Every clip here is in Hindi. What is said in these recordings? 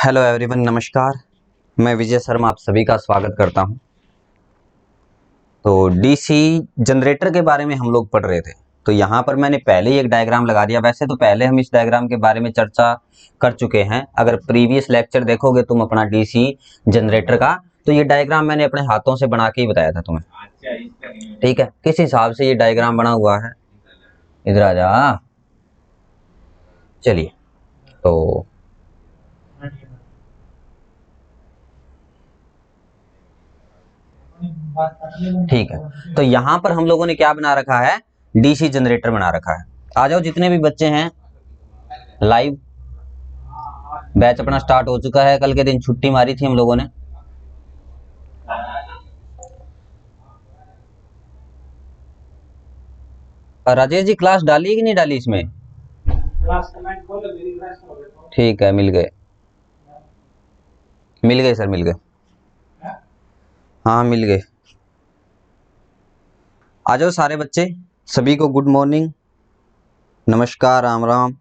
हेलो एवरीवन, नमस्कार। मैं विजय शर्मा आप सभी का स्वागत करता हूं। तो डीसी जनरेटर के बारे में हम लोग पढ़ रहे थे। तो यहाँ पर मैंने पहले ही एक डायग्राम लगा दिया। वैसे तो पहले हम इस डायग्राम के बारे में चर्चा कर चुके हैं। अगर प्रीवियस लेक्चर देखोगे तुम अपना डीसी जनरेटर का, तो ये डायग्राम मैंने अपने हाथों से बना के ही बताया था तुम्हें। ठीक है, किस हिसाब से ये डायग्राम बना हुआ है, इधर आ जा। चलिए, तो ठीक है। तो यहाँ पर हम लोगों ने क्या बना रखा है, डीसी जनरेटर बना रखा है। आ जाओ जितने भी बच्चे हैं, लाइव बैच अपना स्टार्ट हो चुका है। कल के दिन छुट्टी मारी थी हम लोगों ने। राजेश जी क्लास डाली कि नहीं डाली इसमें? ठीक है, मिल गए सर, मिल गए। हाँ मिल गए। आ जाओ सारे बच्चे, सभी को गुड मॉर्निंग, नमस्कार, राम राम।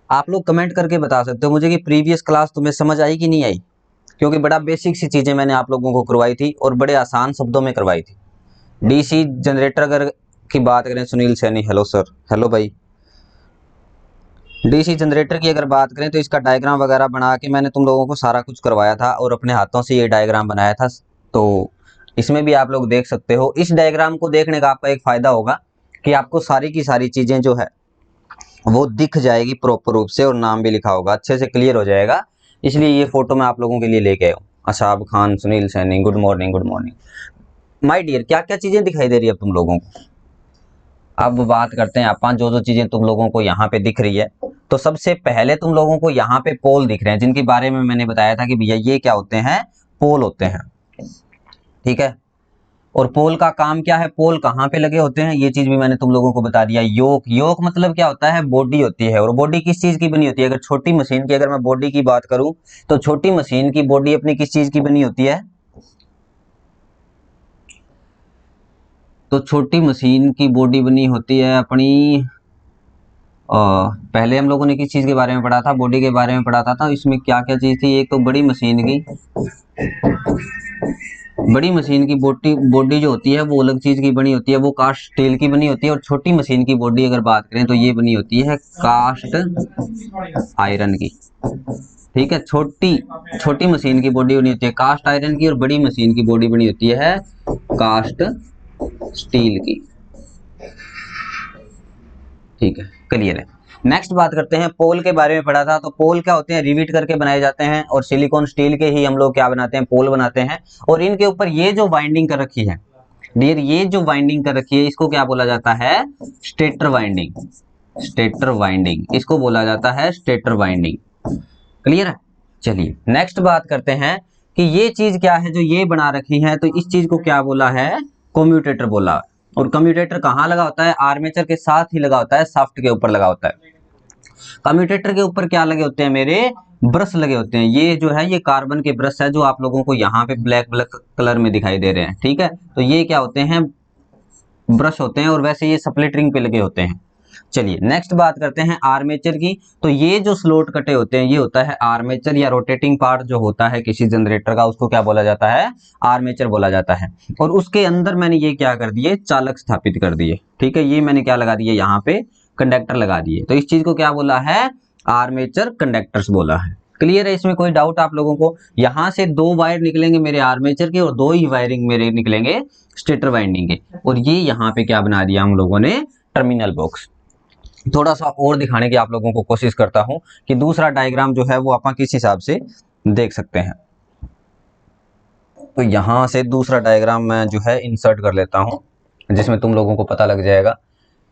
आप लोग कमेंट करके बता सकते हो मुझे कि प्रीवियस क्लास तुम्हें समझ आई कि नहीं आई, क्योंकि बड़ा बेसिक सी चीजें मैंने आप लोगों को करवाई थी और बड़े आसान शब्दों में करवाई थी। डीसी जनरेटर अगर की बात करें, Sunil Saini, hello sir, hello भाई। डीसी जनरेटर की अगर बात करें तो इसका डायग्राम वगैरह बना के मैंने तुम लोगों को सारा कुछ करवाया था और अपने हाथों से ये डायग्राम बनाया था। तो इसमें भी आप लोग देख सकते हो। इस डायग्राम को देखने का आपका एक फायदा होगा कि आपको सारी की सारी चीजें जो है वो दिख जाएगी प्रॉपर रूप से, और नाम भी लिखा होगा, अच्छे से क्लियर हो जाएगा। इसलिए ये फोटो मैं आप लोगों के लिए लेके आया हूँ। Ashab Khan, Sunil Saini, good morning, good morning my dear. क्या क्या चीजें दिखाई दे रही है अब तुम लोगों को? अब बात करते हैं अपन, जो जो चीजें तुम लोगों को यहाँ पे दिख रही है। तो सबसे पहले तुम लोगों को यहाँ पे पोल दिख रहे हैं, जिनके बारे में मैंने बताया था कि भैया ये क्या होते हैं, पोल होते हैं। ठीक है, और पोल का काम क्या है, पोल कहाँ पे लगे होते हैं, ये चीज भी मैंने तुम लोगों को बता दिया। योक, योक मतलब क्या होता है, बॉडी होती है। और बॉडी किस चीज की बनी होती है? अगर छोटी मशीन की अगर मैं बॉडी की बात करूं, तो छोटी मशीन की बॉडी अपनी किस चीज की बनी होती है? तो छोटी मशीन की बॉडी बनी होती है अपनी, पहले हम लोगों ने किस चीज के बारे में पढ़ा था, बॉडी के बारे में पढ़ा था। इसमें क्या क्या चीज थी? एक तो बड़ी मशीन की बॉडी, बॉडी जो होती है वो अलग चीज की बनी होती है, वो कास्ट स्टील की बनी होती है। और छोटी मशीन की बॉडी अगर बात करें तो ये बनी होती है कास्ट आयरन की। ठीक है, छोटी मशीन की बॉडी बनी होती है कास्ट आयरन की, और बड़ी मशीन की बॉडी बनी होती है कास्ट स्टील की। ठीक है, क्लियर है। नेक्स्ट बात करते हैं, पोल के बारे में पढ़ा था। तो पोल क्या होते हैं, रिविट करके बनाए जाते हैं, और सिलिकॉन स्टील के ही हम लोग क्या बनाते हैं, पोल बनाते हैं। और इनके ऊपर ये जो वाइंडिंग कर रखी है डियर, ये जो वाइंडिंग कर रखी है इसको क्या बोला जाता है? Stator winding. स्टेटर वाइंडिंग इसको बोला जाता है, स्टेटर वाइंडिंग। क्लियर है। चलिए नेक्स्ट बात करते हैं कि ये चीज क्या है जो ये बना रखी है। तो इस चीज को क्या बोला है? कम्यूटेटर बोला। और कम्यूटेटर कहाँ लगा होता है? आर्मेचर के साथ ही लगा होता है, शाफ्ट के ऊपर लगा होता है। कम्यूटेटर के ऊपर क्या लगे होते हैं मेरे? ब्रश लगे होते हैं। ये जो है ये कार्बन के ब्रश है, जो आप लोगों को यहाँ पे ब्लैक ब्लैक कलर में दिखाई दे रहे हैं। ठीक है, तो ये क्या होते हैं? ब्रश होते हैं, और वैसे ये स्प्लिट रिंग पे लगे होते हैं। चलिए नेक्स्ट बात करते हैं आर्मेचर की। तो ये जो स्लॉट कटे होते हैं ये होता है आर्मेचर, या रोटेटिंग पार्ट जो होता है किसी जनरेटर का, उसको क्या बोला जाता है? आर्मेचर बोला जाता है। और उसके अंदर मैंने ये क्या कर दिए? चालक स्थापित कर दिए। ठीक है, ये मैंने क्या लगा दिए यहाँ पे? कंडक्टर लगा दिए। तो इस चीज को क्या बोला है? आर्मेचर कंडक्टर्स बोला है। क्लियर है, इसमें कोई डाउट आप लोगों को? यहां से दो वायर निकलेंगे मेरे आर्मेचर के, और दो ही वायरिंग मेरे निकलेंगे स्टेटर वाइंडिंग के। और ये यहाँ पे क्या बना दिया हम लोगों ने? Terminal box. थोड़ा सा और दिखाने की आप लोगों को कोशिश करता हूं कि दूसरा डायग्राम जो है वो आप किस हिसाब से देख सकते हैं। तो यहां से दूसरा डायग्राम मैं जो है इंसर्ट कर लेता हूं, जिसमें तुम लोगों को पता लग जाएगा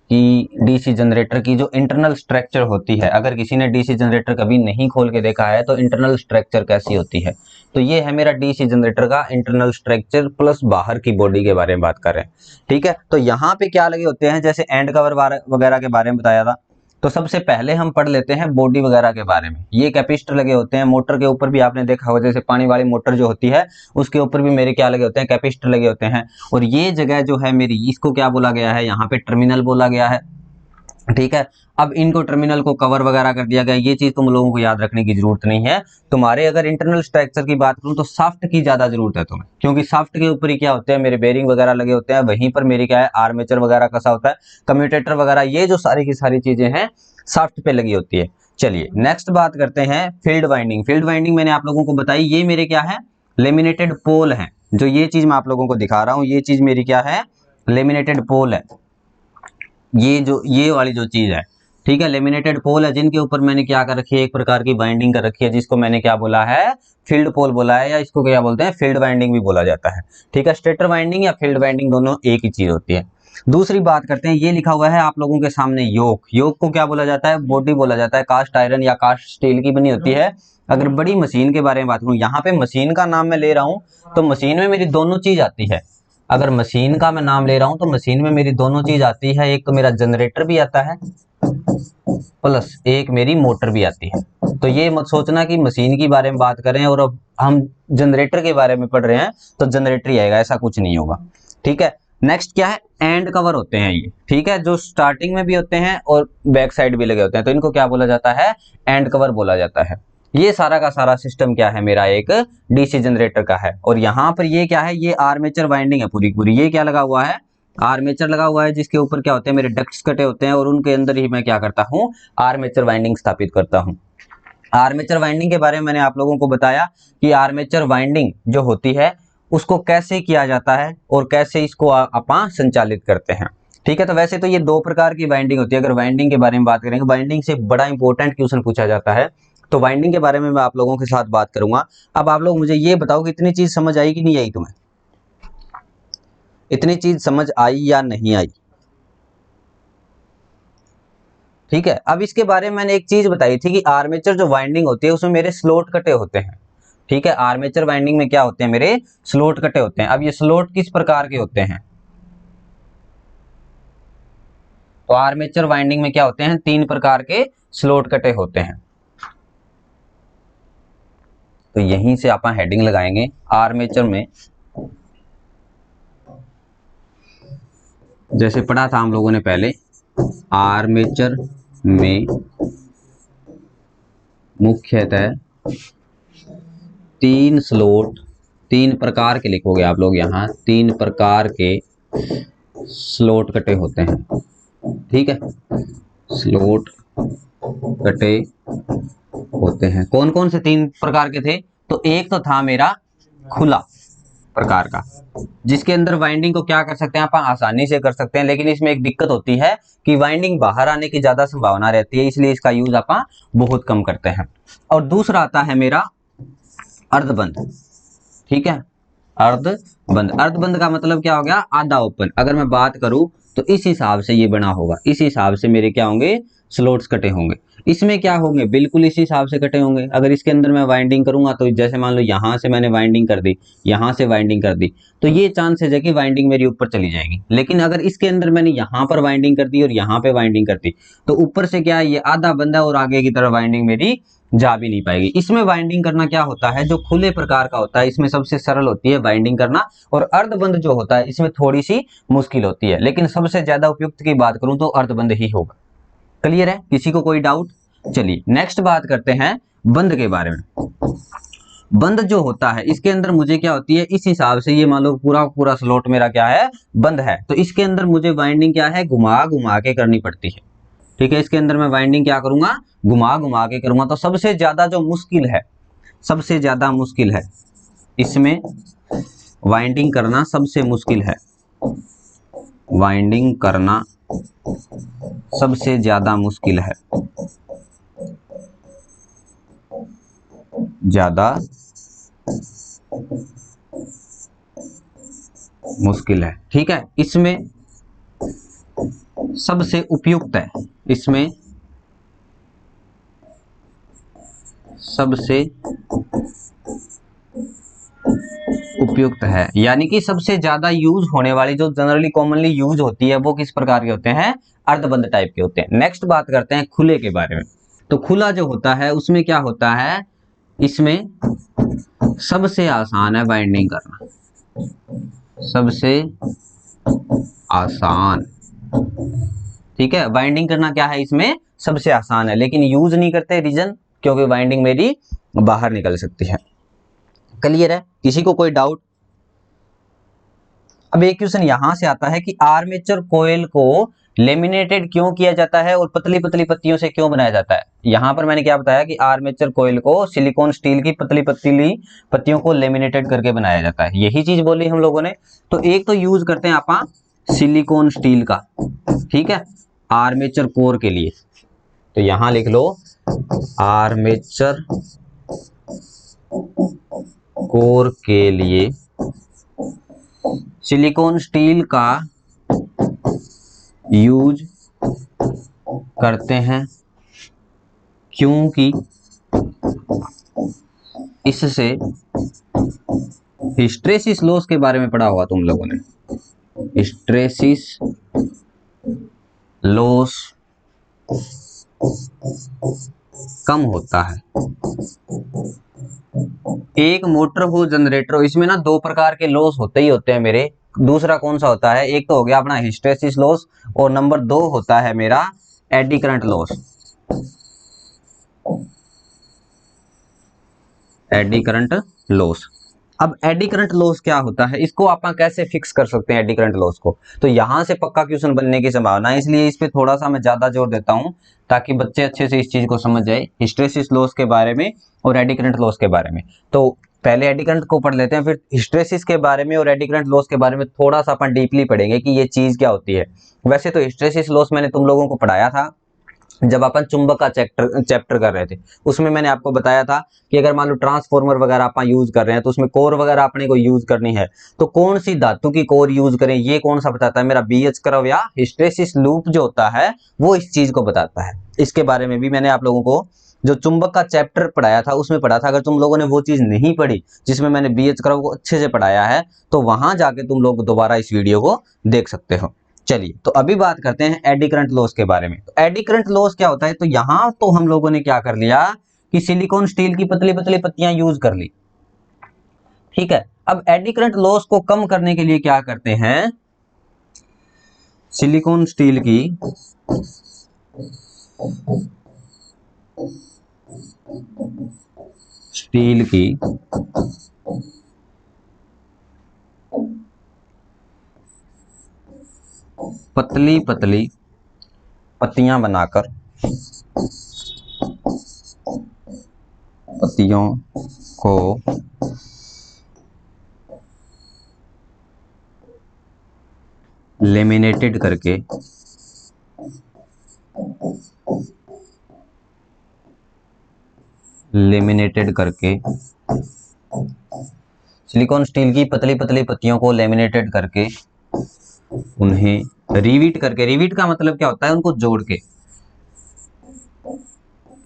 कि डीसी जनरेटर की जो इंटरनल स्ट्रक्चर होती है। अगर किसी ने डीसी जनरेटर कभी नहीं खोल के देखा है तो इंटरनल स्ट्रक्चर कैसी होती है। तो ये है मेरा डीसी जनरेटर का इंटरनल स्ट्रक्चर, प्लस बाहर की बॉडी के बारे में बात कर रहे हैं। ठीक है, तो यहाँ पे क्या लगे होते हैं, जैसे एंड कवर वगैरह के बारे में बताया था। तो सबसे पहले हम पढ़ लेते हैं बॉडी वगैरह के बारे में। ये कैपेसिटर लगे होते हैं। मोटर के ऊपर भी आपने देखा होगा, जैसे पानी वाली मोटर जो होती है उसके ऊपर भी मेरे क्या लगे होते हैं? कैपेसिटर लगे होते हैं। और ये जगह जो है मेरी, इसको क्या बोला गया है? यहाँ पे टर्मिनल बोला गया है। ठीक है। अब इनको टर्मिनल को कवर वगैरह कर दिया गया, ये चीज तुम लोगों को याद रखने की जरूरत नहीं है। तुम्हारे अगर इंटरनल स्ट्रक्चर की बात करूं तो शाफ्ट की ज्यादा जरूरत है तुम्हें, क्योंकि शाफ्ट के ऊपर ही क्या होते हैं, मेरे बेरिंग वगैरह लगे होते हैं, वहीं पर मेरी क्या है, आर्मेचर वगैरह कसा होता है, कम्यूटेटर वगैरह, ये जो सारी की सारी चीजें हैं शाफ्ट पे लगी होती है। चलिए नेक्स्ट बात करते हैं फील्ड वाइंडिंग। फील्ड वाइंडिंग मैंने आप लोगों को बताई, ये मेरे क्या है, लेमिनेटेड पोल है। जो ये चीज मैं आप लोगों को दिखा रहा हूं, ये चीज मेरी क्या है, लेमिनेटेड पोल है। ये वाली जो चीज है, ठीक है, लेमिनेटेड पोल है, जिनके ऊपर मैंने क्या कर रखी है, एक प्रकार की बाइंडिंग कर रखी है, जिसको मैंने क्या बोला है, फील्ड पोल बोला है, या इसको क्या बोलते हैं, फील्ड वाइंडिंग भी बोला जाता है। ठीक है, स्टेटर वाइंडिंग या फील्ड वाइंडिंग दोनों एक ही चीज होती है। दूसरी बात करते हैं, ये लिखा हुआ है आप लोगों के सामने योक। योक को क्या बोला जाता है, बॉडी बोला जाता है, कास्ट आयरन या कास्ट स्टील की बनी होती है। अगर बड़ी मशीन के बारे में बात करूं, यहाँ पे मशीन का नाम मैं ले रहा हूं, तो मशीन में मेरी दोनों चीज आती है। अगर मशीन का मैं नाम ले रहा हूं तो मशीन में मेरी दोनों चीज आती है, एक तो मेरा जनरेटर भी आता है, प्लस एक मेरी मोटर भी आती है। तो ये मत सोचना कि मशीन के बारे में बात करें और अब हम जनरेटर के बारे में पढ़ रहे हैं तो जनरेटर ही आएगा, ऐसा कुछ नहीं होगा। ठीक है, नेक्स्ट क्या है, एंड कवर होते हैं ये। ठीक है, जो स्टार्टिंग में भी होते हैं और बैक साइड भी लगे होते हैं, तो इनको क्या बोला जाता है, एंड कवर बोला जाता है। ये सारा का सारा सिस्टम क्या है, मेरा एक डीसी जनरेटर का है। और यहाँ पर ये क्या है, ये आर्मेचर वाइंडिंग है पूरी पूरी। ये क्या लगा हुआ है, आर्मेचर लगा हुआ है, जिसके ऊपर क्या होते हैं, मेरे डक्ट्स कटे होते हैं, और उनके अंदर ही मैं क्या करता हूँ, आर्मेचर वाइंडिंग स्थापित करता हूँ। आर्मेचर वाइंडिंग के बारे में मैंने आप लोगों को बताया कि आर्मेचर वाइंडिंग जो होती है उसको कैसे किया जाता है और कैसे इसको अपन संचालित करते हैं। ठीक है, तो वैसे तो ये दो प्रकार की वाइंडिंग होती है। अगर वाइंडिंग के बारे में बात करेंगे, वाइंडिंग से बड़ा इंपॉर्टेंट क्वेश्चन पूछा जाता है, तो वाइंडिंग के बारे में मैं आप लोगों के साथ बात करूंगा। अब आप लोग मुझे ये बताओ कि इतनी चीज समझ आई कि नहीं आई, तुम्हें इतनी चीज समझ आई या नहीं आई। ठीक है, अब इसके बारे में मैंने एक चीज बताई थी कि आर्मेचर जो वाइंडिंग होती है उसमें मेरे स्लॉट कटे होते हैं। ठीक है, आर्मेचर वाइंडिंग में क्या होते हैं, मेरे स्लॉट कटे होते हैं। अब ये स्लॉट किस प्रकार के होते हैं, तो आर्मेचर वाइंडिंग में क्या होते हैं, 3 प्रकार के स्लॉट कटे होते हैं। तो यहीं से आप हेडिंग लगाएंगे, आर्मेचर में जैसे पढ़ा था हम लोगों ने पहले, आर्मेचर में मुख्यतः 3 स्लॉट, 3 प्रकार के लिखोगे आप लोग यहाँ, 3 प्रकार के स्लॉट कटे होते हैं। ठीक है, स्लॉट कटे होते हैं। कौन कौन से 3 प्रकार के थे, तो एक तो था मेरा खुला प्रकार का, जिसके अंदर वाइंडिंग को क्या कर सकते हैं, आप आसानी से कर सकते हैं, लेकिन इसमें एक दिक्कत होती है कि वाइंडिंग बाहर आने की ज्यादा संभावना रहती है, इसलिए इसका यूज आप बहुत कम करते हैं। और दूसरा आता है मेरा अर्धबंध। ठीक है, अर्धबंध। अर्धबंध का मतलब क्या हो गया, आधा ओपन। अगर मैं बात करूं तो इस हिसाब से ये बना होगा, इस हिसाब से मेरे क्या होंगे, स्लॉट्स कटे होंगे। इसमें क्या होंगे, बिल्कुल इस हिसाब से कटे होंगे। अगर इसके अंदर मैं वाइंडिंग करूंगा तो जैसे मान लो यहां से मैंने वाइंडिंग कर दी, यहां से वाइंडिंग कर दी, तो ये चांसेस है कि वाइंडिंग मेरी ऊपर चली जाएगी। लेकिन अगर इसके अंदर मैंने यहां पर वाइंडिंग कर दी और यहां पे वाइंडिंग कर दी, तो ऊपर से क्या है, ये आधा बंद है और आगे की तरफ वाइंडिंग मेरी जा भी नहीं पाएगी। इसमें वाइंडिंग करना क्या होता है, जो खुले प्रकार का होता है इसमें सबसे सरल होती है वाइंडिंग करना, और अर्धबंध जो होता है इसमें थोड़ी सी मुश्किल होती है, लेकिन सबसे ज्यादा उपयुक्त की बात करूं तो अर्धबंध ही होगा। क्लियर है, किसी को कोई डाउट। चलिए नेक्स्ट बात करते हैं बंद के बारे में। बंद जो होता है इसके अंदर मुझे क्या होती है, इस हिसाब से ये मान लो पूरा पूरा स्लॉट मेरा क्या है, बंद है, तो इसके अंदर मुझे वाइंडिंग क्या है, घुमा घुमा के करनी पड़ती है। ठीक है, इसके अंदर मैं वाइंडिंग क्या करूंगा, घुमा घुमा के करूंगा। तो सबसे ज्यादा जो मुश्किल है, सबसे ज्यादा मुश्किल है इसमें वाइंडिंग करना, सबसे मुश्किल है वाइंडिंग करना, सबसे ज्यादा मुश्किल है, ज्यादा मुश्किल है। ठीक है, इसमें सबसे उपयुक्त है, इसमें सबसे उपयुक्त है, यानी कि सबसे ज्यादा यूज होने वाली, जो जनरली कॉमनली यूज होती है, वो किस प्रकार के होते हैं, अर्धबंध टाइप के होते हैं। नेक्स्ट बात करते हैं खुले के बारे में। तो खुला जो होता है उसमें क्या होता है, इसमें सबसे आसान है बाइंडिंग करना, सबसे आसान ठीक है, बाइंडिंग करना क्या है इसमें सबसे आसान है, लेकिन यूज नहीं करते, रीजन क्योंकि बाइंडिंग मेरी बाहर निकल सकती है। क्लियर है, किसी को कोई डाउट? अब एक क्वेश्चन यहां से आता है कि आर्मेचर कॉइल को लेमिनेटेड क्यों किया जाता है और पतली पतली पत्तियों से क्यों बनाया जाता है। यहां पर मैंने क्या बताया कि आर्मेचर कॉइल को सिलिकॉन स्टील की पतली पतली पत्तियों को लेमिनेटेड करके बनाया जाता है, यही चीज बोली हम लोगों ने। तो एक तो यूज करते हैं आप सिलिकॉन स्टील का, ठीक है, आर्मेचर कोर के लिए। तो यहां लिख लो आर्मेचर कोर के लिए सिलिकॉन स्टील का यूज करते हैं, क्योंकि इससे हिस्टेरेसिस लॉस के बारे में पढ़ा होगा तुम लोगों ने, हिस्टेरेसिस लॉस कम होता है। एक मोटर हो, जनरेटर हो, इसमें ना दो प्रकार के लॉस होते ही होते हैं मेरे। दूसरा कौन सा होता है, एक तो हो गया अपना हिस्टेरेसिस लॉस, और नंबर 2 होता है मेरा eddy current loss. Eddy current loss. अब एडी करंट लॉस क्या होता है, इसको आप कैसे फिक्स कर सकते हैं एडी करंट लॉस को, तो यहां से पक्का क्वेश्चन बनने की संभावना है, इसलिए इस पे थोड़ा सा मैं ज्यादा जोर देता हूं ताकि बच्चे अच्छे से इस चीज को समझ जाए, हिस्टेरेसिस लॉस के बारे में और एडी करंट लॉस के बारे में। तो पहले एडी करंट को पढ़ लेते हैं, फिर हिस्टेरेसिस के बारे में और एडी करंट लॉस के बारे में थोड़ा सा अपन डीपली पढ़ेंगे कि ये चीज क्या होती है। वैसे तो हिस्टेरेसिस लॉस मैंने तुम लोगों को पढ़ाया था जब अपन चुंबक का चैप्टर कर रहे थे, उसमें मैंने आपको बताया था कि अगर मान लो ट्रांसफॉर्मर वगैरह अपन यूज कर रहे हैं तो उसमें कोर वगैरह अपने को यूज करनी है, तो कौन सी धातु की कोर यूज करें, ये कौन सा बताता है, मेरा बीएच कर्व या हिस्टेरेसिस लूप जो होता है वो इस चीज को बताता है। इसके बारे में भी मैंने आप लोगों को जो चुंबक का चैप्टर पढ़ाया था उसमें पढ़ा था। अगर तुम लोगों ने वो चीज नहीं पढ़ी जिसमें मैंने बीएच कर्व को अच्छे से पढ़ाया है, तो वहां जाके तुम लोग दोबारा इस वीडियो को देख सकते हो। चलिए, तो अभी बात करते हैं एडी करंट लॉस के बारे में। तो एडी करंट लॉस क्या होता है, तो यहां तो हम लोगों ने क्या कर लिया कि सिलिकॉन स्टील की पतली पतली पत्तियां यूज कर ली, ठीक है। अब एडी करंट लॉस को कम करने के लिए क्या करते हैं, सिलिकॉन स्टील की पतली पतली पत्तियां बनाकर पत्तियों को लेमिनेटेड करके सिलिकॉन स्टील की पतली पतली पत्तियों को लेमिनेटेड करके उन्हें रिवीट करके, रिवीट का मतलब क्या होता है, उनको जोड़ के,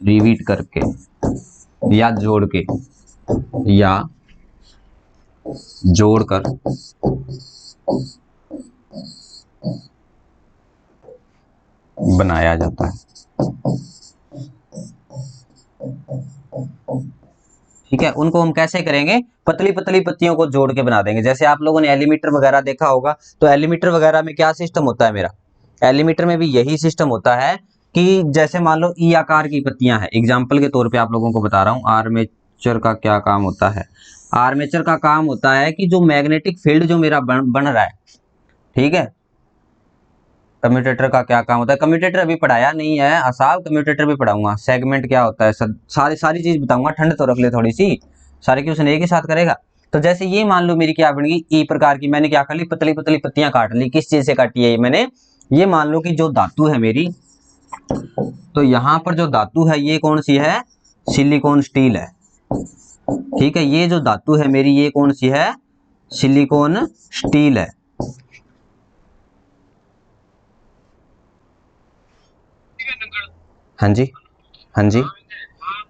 रिवीट करके या जोड़ के या जोड़कर बनाया जाता है, ठीक है। उनको हम कैसे करेंगे, पतली पतली पत्तियों को जोड़ के बना देंगे। जैसे आप लोगों ने एलीमीटर वगैरह देखा होगा, तो एलीमीटर वगैरह में क्या सिस्टम होता है मेरा, एलीमीटर में भी यही सिस्टम होता है कि जैसे मान लो ई आकार की पत्तियां हैं, एग्जांपल के तौर पे आप लोगों को बता रहा हूं, आर्मेचर का क्या काम होता है, आर्मेचर का काम होता है कि जो मैग्नेटिक फील्ड जो मेरा बन रहा है, ठीक है। कम्यूटेटर का क्या काम होता है, कम्यूटेटर अभी पढ़ाया नहीं है असाब, कम्यूटेटर भी पढ़ाऊंगा, सेगमेंट क्या होता है, सारी चीज बताऊंगा, ठंड तो रख ले थोड़ी सी, सारे क्वेश्चन एक ही साथ करेगा। तो जैसे ये मान लो मेरी क्या बन गई, ई प्रकार की, मैंने क्या कर ली, पतली पतली पत्तियां काट ली, किस चीज से काटी है मैंने, ये मान लो कि जो धातु है मेरी, तो यहां पर जो धातु है ये कौन सी है, सिलिकॉन स्टील है, ठीक है। ये जो धातु है मेरी ये कौन सी है, सिलिकॉन स्टील है। हाँ जी, हाँ जी।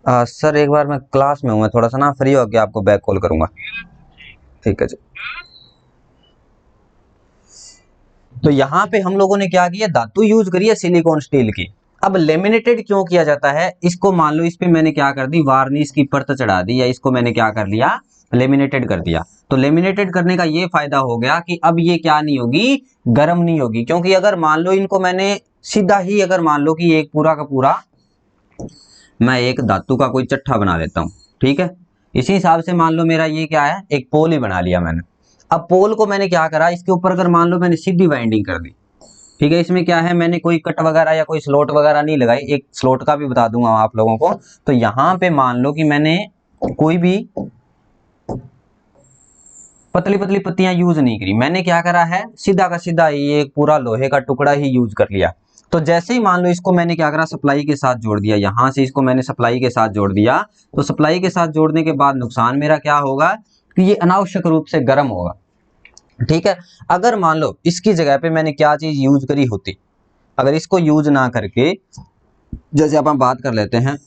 सर एक बार मैं क्लास में हूँ, मैं थोड़ा सा ना फ्री होकर आपको बैक कॉल करूंगा, ठीक है जी। तो यहाँ पे हम लोगों ने क्या किया, धातु यूज करी है सिलिकॉन स्टील की। अब लेमिनेटेड क्यों किया जाता है, इसको मान लो इस पे मैंने क्या कर दी, वार्निश की परत चढ़ा दी, या इसको मैंने क्या कर लिया, लेमिनेटेड कर दिया। तो लेमिनेटेड करने का ये फायदा हो गया कि अब ये क्या नहीं होगी, गर्म नहीं होगी, क्योंकि अगर मान लो इनको मैंने सीधा ही अगर मान लो कि एक पूरा का पूरा मैं एक धातु का कोई चट्टा बना लेता हूं, ठीक है, इसी हिसाब से मान लो मेरा ये क्या है, एक पोल ही बना लिया मैंने। अब पोल को मैंने क्या करा, इसके ऊपर अगर मान लो मैंने सीधी वाइंडिंग कर दी, ठीक है, इसमें क्या है, मैंने कोई कट वगैरह या कोई स्लॉट वगैरह नहीं लगाई, एक स्लॉट का भी बता दूंगा आप लोगों को। तो यहाँ पे मान लो कि मैंने कोई भी पतली पतली पत्तियां यूज नहीं करी, मैंने क्या करा है, सीधा का सीधा ये एक पूरा लोहे का टुकड़ा ही यूज कर लिया। तो जैसे ही मान लो इसको मैंने क्या करा, सप्लाई के साथ जोड़ दिया, यहां से इसको मैंने सप्लाई के साथ जोड़ दिया। तो सप्लाई के साथ जोड़ने के बाद नुकसान मेरा क्या होगा कि ये अनावश्यक रूप से गर्म होगा, ठीक है। अगर मान लो इसकी जगह पे मैंने क्या चीज यूज करी होती, अगर इसको यूज ना करके जैसे अपन बात कर लेते हैं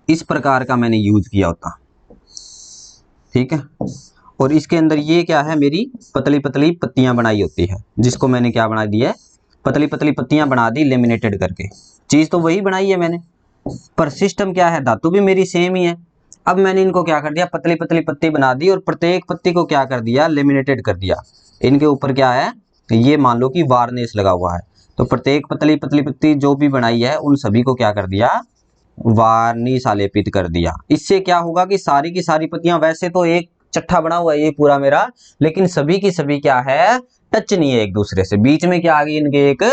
इस प्रकार का मैंने यूज किया होता, ठीक है, और इसके अंदर ये क्या है, मेरी पतली पतली पत्तियां बनाई होती है, जिसको मैंने क्या बना दी है, पतली पतली पत्तियां बना दी लेमिनेटेड करके। चीज तो वही बनाई है मैंने, पर सिस्टम क्या है, धातु भी मेरी सेम ही है। अब मैंने इनको क्या कर दिया, पतली पतली पत्ती बना दी और प्रत्येक पत्ती को क्या कर दिया, लेमिनेटेड कर दिया। इनके ऊपर क्या है, ये मान लो कि वार्निश लगा हुआ है। तो प्रत्येक पतली पतली पत्ती जो भी बनाई है उन सभी को क्या कर दिया, वार्निश आलेपित कर दिया। इससे क्या होगा कि सारी की सारी पत्तियां, वैसे तो एक चट्टा बना हुआ है ये पूरा मेरा, लेकिन सभी की सभी क्या है, टच नहीं है एक दूसरे से, बीच में क्या आ गई, इनके एक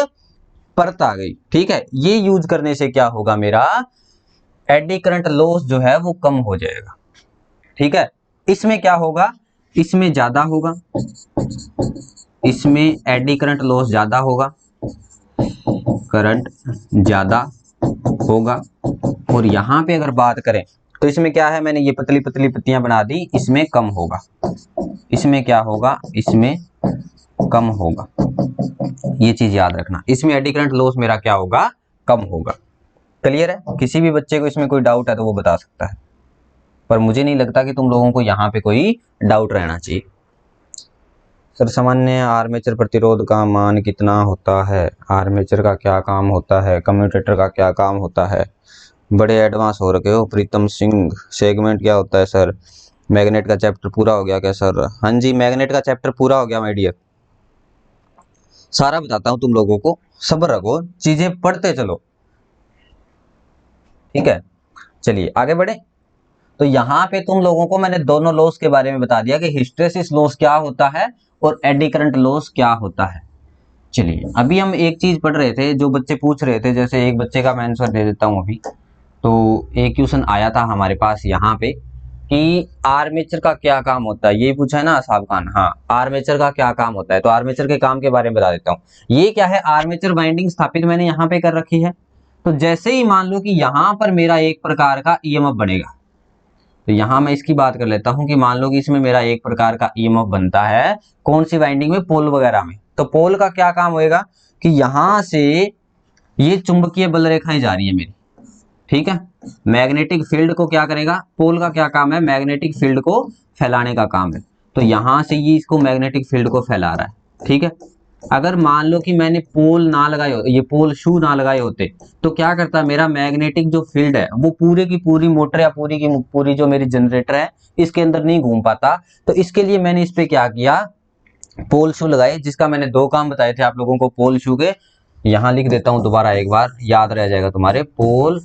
परत आ गई, ठीक है। ये यूज करने से क्या होगा, मेरा एडी करंट लॉस जो है वो कम हो जाएगा, ठीक है। इसमें क्या होगा, इसमें ज्यादा होगा, इसमें एडी करंट लॉस ज्यादा होगा, करंट ज्यादा होगा। और यहां पे अगर बात करें तो इसमें क्या है, मैंने ये पतली पतली पत्तियां बना दी, इसमें कम होगा, इसमें क्या होगा, इसमें कम होगा। ये चीज याद रखना, इसमें एडी करंट लॉस मेरा क्या होगा, कम होगा। क्लियर है, किसी भी बच्चे को इसमें कोई डाउट है तो वो बता सकता है, पर मुझे नहीं लगता कि तुम लोगों को यहाँ पे कोई डाउट रहना चाहिए। सर सामान्य आर्मेचर प्रतिरोध का मान कितना होता है, आर्मेचर का क्या काम होता है, कम्यूटेटर का क्या काम होता है, बड़े एडवांस हो रखे हो प्रीतम सिंह। सेगमेंट क्या होता है सर, मैग्नेट का चैप्टर पूरा हो गया क्या सर? हाँ जी, मैग्नेट का चैप्टर पूरा हो गया माय डियर, सारा बताता हूँ तुम लोगों को, सब्र रखो, चीजें पढ़ते चलो, ठीक है। चलिए आगे बढ़े। तो यहाँ पे तुम लोगों को मैंने दोनों लॉस के बारे में बता दिया कि हिस्टैरिसीस लॉस क्या होता है और एडी करंट लॉस क्या होता है। चलिए अभी हम एक चीज पढ़ रहे थे, जो बच्चे पूछ रहे थे, जैसे एक बच्चे का मैं आंसर दे देता हूँ अभी। तो एक क्वेश्चन आया था हमारे पास यहाँ पे कि आर्मेचर का क्या काम होता है, ये पूछा है ना आसाब खान। हाँ, आर्मेचर का क्या काम होता है, तो आर्मेचर के काम के बारे में बता देता हूँ। ये क्या है, आर्मेचर वाइंडिंग स्थापित मैंने यहाँ पे कर रखी है। तो जैसे ही मान लो कि यहाँ पर मेरा एक प्रकार का ईएमएफ बनेगा, तो यहां मैं इसकी बात कर लेता हूं कि मान लो कि इसमें मेरा एक प्रकार का ईएमएफ बनता है, कौन सी वाइंडिंग में, पोल वगैरह में। तो पोल का क्या काम होएगा कि यहां से ये चुंबकीय बल रेखाएं जा रही है मेरी, ठीक है। मैग्नेटिक फील्ड को क्या करेगा, पोल का क्या काम है, मैग्नेटिक फील्ड को फैलाने का काम है। तो यहां से ये इसको मैग्नेटिक फील्ड को फैला रहा है, ठीक है। अगर मान लो कि मैंने पोल ना लगाए होते, ये पोल शू ना लगाए होते, तो क्या करता, मेरा मैग्नेटिक जो फील्ड है वो पूरी की पूरी मोटर या पूरी की पूरी जो मेरी जनरेटर है इसके अंदर नहीं घूम पाता। तो इसके लिए मैंने इस पे क्या किया, पोल शू लगाए, जिसका मैंने दो काम बताए थे आप लोगों को पोल शू के। यहां लिख देता हूं दोबारा, एक बार याद रह जाएगा तुम्हारे, पोल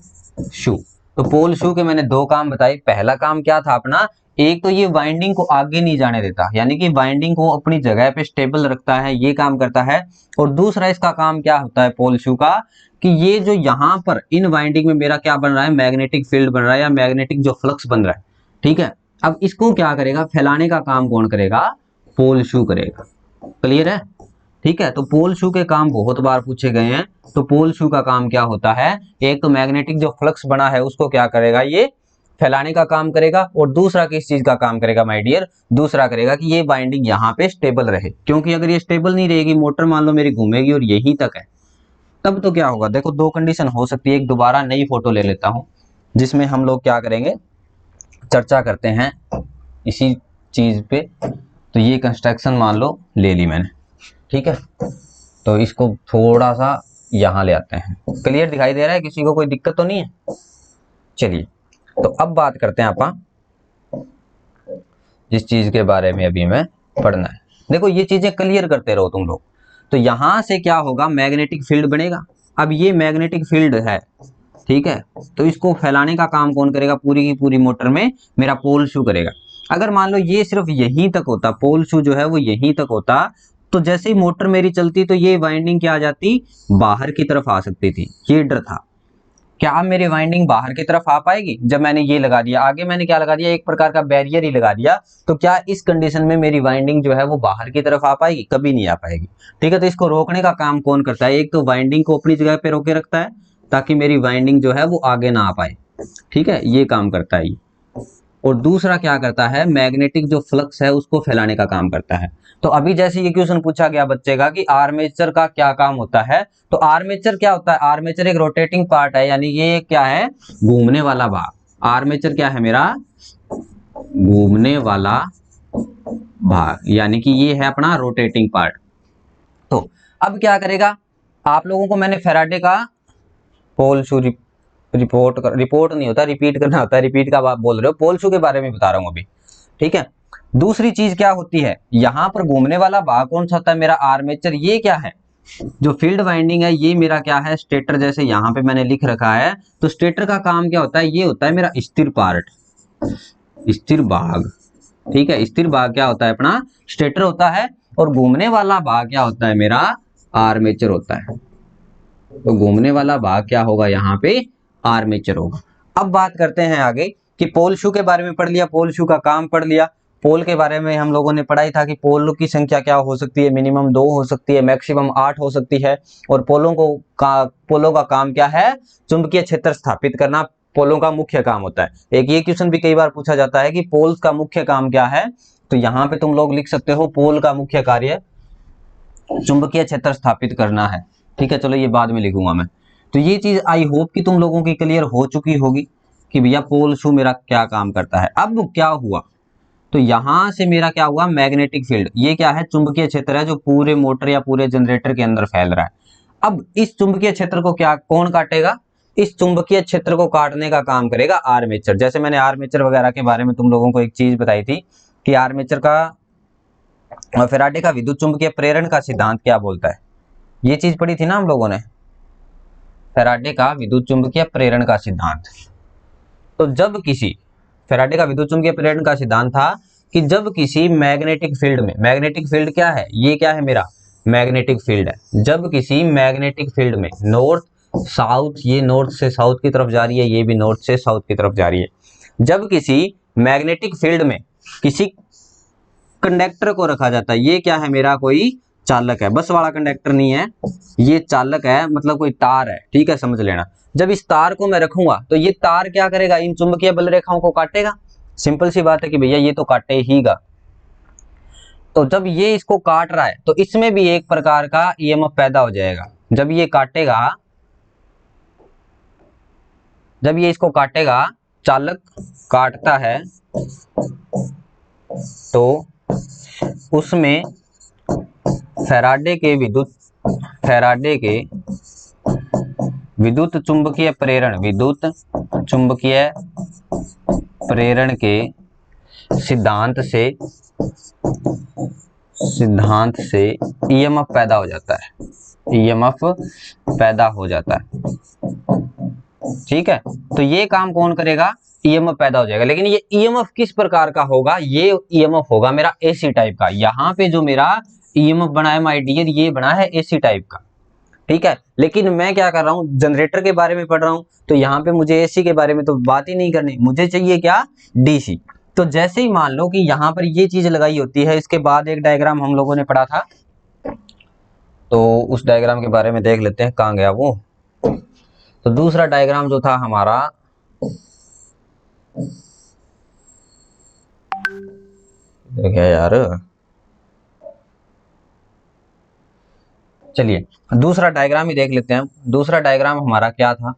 शू। तो पोल शू के मैंने दो काम बताए। पहला काम क्या था अपना, एक तो ये वाइंडिंग को आगे नहीं जाने देता, यानी कि वाइंडिंग को अपनी जगह पे स्टेबल रखता है, ये काम करता है। और दूसरा इसका काम क्या होता है पोल शू का, कि ये जो यहाँ पर इन वाइंडिंग में मेरा क्या बन रहा है, मैग्नेटिक फील्ड बन रहा है या मैग्नेटिक जो फ्लक्स बन रहा है, ठीक है। अब इसको क्या करेगा, फैलाने का काम कौन करेगा, पोल शू करेगा। क्लियर है, ठीक है। तो पोल शू के काम बहुत बार पूछे गए हैं। तो पोल शू का काम क्या होता है, एक तो मैग्नेटिक जो फ्लक्स बना है उसको क्या करेगा, ये फैलाने का काम करेगा। और दूसरा किस चीज का काम करेगा माय डियर, दूसरा करेगा कि ये बाइंडिंग यहाँ पे स्टेबल रहे, क्योंकि अगर ये स्टेबल नहीं रहेगी, मोटर मान लो मेरी घूमेगी और यहीं तक है, तब तो क्या होगा, देखो दो कंडीशन हो सकती है। एक दोबारा नई फोटो ले लेता हूं, जिसमें हम लोग क्या करेंगे, चर्चा करते हैं इसी चीज पे। तो ये कंस्ट्रक्शन मान लो ले ली मैंने, ठीक है। तो इसको थोड़ा सा यहां ले आते हैं, क्लियर दिखाई दे रहा है, किसी को कोई दिक्कत तो नहीं है। चलिए तो अब बात करते हैं अपन जिस चीज के बारे में अभी मैं पढ़ना है। देखो ये चीजें क्लियर करते रहो तुम लोग, तो यहां से क्या होगा, मैग्नेटिक फील्ड बनेगा। अब ये मैग्नेटिक फील्ड है, ठीक है, तो इसको फैलाने का काम कौन करेगा, पूरी की पूरी मोटर में मेरा पोल शू करेगा। अगर मान लो ये सिर्फ यहीं तक होता, पोल शू जो है वो यहीं तक होता, तो जैसे ही मोटर मेरी चलती तो ये वाइंडिंग क्या आ जाती, बाहर की तरफ आ सकती थी। ये डर था, क्या अब मेरी वाइंडिंग बाहर की तरफ आ पाएगी। जब मैंने ये लगा दिया, आगे मैंने क्या लगा दिया, एक प्रकार का बैरियर ही लगा दिया, तो क्या इस कंडीशन में मेरी वाइंडिंग जो है वो बाहर की तरफ आ पाएगी, कभी नहीं आ पाएगी। ठीक है, तो इसको रोकने का काम कौन करता है, एक तो वाइंडिंग को अपनी जगह पे रोके रखता है ताकि मेरी वाइंडिंग जो है वो आगे ना आ पाए। ठीक है, ये काम करता है ये। और दूसरा क्या करता है, मैग्नेटिक जो फ्लक्स है उसको फैलाने का काम करता है। तो अभी जैसे ये क्वेश्चन पूछा गया बच्चे का कि आर्मेचर का क्या काम होता है, तो आर्मेचर क्या होता है, आर्मेचर एक रोटेटिंग पार्ट है, यानी ये क्या है, घूमने वाला भाग। आर्मेचर क्या है मेरा, घूमने वाला भाग, यानी कि ये है अपना रोटेटिंग पार्ट। तो अब क्या करेगा, आप लोगों को मैंने फैराडे का पोल शू रिपोर्ट नहीं होता, रिपीट करना होता है, रिपीट का आप बोल रहे हो, पोल शू के बारे में बता रहा हूं अभी। ठीक है, दूसरी चीज क्या होती है, यहां पर घूमने वाला भाग कौन सा होता है, मेरा आर्मेचर। ये क्या है, जो फील्ड वाइंडिंग है ये मेरा क्या है, स्टेटर, जैसे यहां पे मैंने लिख रखा है। तो स्टेटर का काम क्या होता है, ये होता है मेरा स्थिर पार्ट, स्थिर भाग। ठीक है, स्थिर भाग क्या होता है अपना, स्टेटर होता है, और घूमने वाला भाग क्या होता है मेरा, आर्मेचर होता है। तो घूमने वाला भाग क्या होगा, यहाँ पे आर्मेचर होगा। अब बात करते हैं आगे कि पोल शू के बारे में पढ़ लिया, पोल शू का काम पढ़ लिया। पोल के बारे में हम लोगों ने पढ़ा ही था कि पोल की संख्या क्या हो सकती है, मिनिमम 2 हो सकती है, मैक्सिमम 8 हो सकती है। और पोलों का काम क्या है, चुंबकीय क्षेत्र स्थापित करना पोलों का मुख्य काम होता है। एक ये क्वेश्चन भी कई बार पूछा जाता है कि पोल्स का मुख्य काम क्या है, तो यहाँ पे तुम लोग लिख सकते हो पोल का मुख्य कार्य चुंबकीय क्षेत्र स्थापित करना है। ठीक है, चलो ये बाद में लिखूंगा मैं। तो ये चीज आई होप कि तुम लोगों की क्लियर हो चुकी होगी कि भैया पोल शू मेरा क्या काम करता है। अब क्या हुआ, तो यहां से मेरा क्या हुआ, मैग्नेटिक फील्ड, ये क्या है, चुंबकीय क्षेत्र है जो पूरे मोटर या पूरे जनरेटर के अंदर फैल रहा है। अब इस चुंबकीय क्षेत्र को क्या कौन काटेगा, इस चुंबकीय क्षेत्र को काटने का काम करेगा आर्मेचर। जैसे मैंने आर्मेचर वगैरह के बारे में तुम लोगों को एक चीज बताई थी कि आर्मेचर का फैराडे का विद्युत चुंबकीय प्रेरण का सिद्धांत क्या बोलता है, ये चीज पढ़ी थी ना हम लोगों ने, फैराडे का विद्युत चुंबकीय प्रेरण का सिद्धांत। तो जब किसी फैराडे का विद्युत चुंबकीय प्रेरण का सिद्धांत था कि जब किसी मैग्नेटिक फील्ड में, मैग्नेटिक फील्ड क्या है, ये क्या है मेरा मैग्नेटिक फील्ड है, जब किसी मैग्नेटिक फील्ड में नॉर्थ साउथ, ये नॉर्थ से साउथ की तरफ जा रही है, ये भी नॉर्थ से साउथ की तरफ जा रही है, जब किसी मैग्नेटिक फील्ड में किसी कंडक्टर को रखा जाता है, ये क्या है मेरा कोई चालक है, बस वाला कंडक्टर नहीं है, ये चालक है, मतलब कोई तार है। ठीक है, समझ लेना। जब इस तार को मैं रखूंगा तो ये तार क्या करेगा, इन चुंबकीय बल रेखाओं को काटेगा। सिंपल सी बात है कि भैया ये तो काटे हीगा। तो जब ये इसको काट रहा है तो इसमें भी एक प्रकार का ईएमएफ पैदा हो जाएगा। जब ये काटेगा, जब ये इसको काटेगा, चालक काटता है, तो उसमें फैराडे के विद्युत चुंबकीय प्रेरण के सिद्धांत से ईएमएफ पैदा हो जाता है, ईएमएफ पैदा हो जाता है। ठीक है, तो ये काम कौन करेगा, ईएमएफ पैदा हो जाएगा। लेकिन ये ईएमएफ किस प्रकार का होगा, ये ईएमएफ होगा मेरा एसी टाइप का। यहाँ पे जो मेरा ईएमएफ बना है माय डियर, ये बना है एसी टाइप का। ठीक है, लेकिन मैं क्या कर रहा हूँ, जनरेटर के बारे में पढ़ रहा हूँ, तो यहाँ पे मुझे एसी के बारे में तो बात ही नहीं करनी, मुझे चाहिए क्या, डीसी। तो जैसे ही मान लो कि यहाँ पर ये चीज लगाई होती है, इसके बाद एक डायग्राम हम लोगों ने पढ़ा था, तो उस डायग्राम के बारे में देख लेते हैं, कहाँ गया वो। तो दूसरा डायग्राम जो था हमारा, देखिए यार, चलिए दूसरा डायग्राम ही देख लेते हैं। दूसरा डायग्राम हमारा क्या था,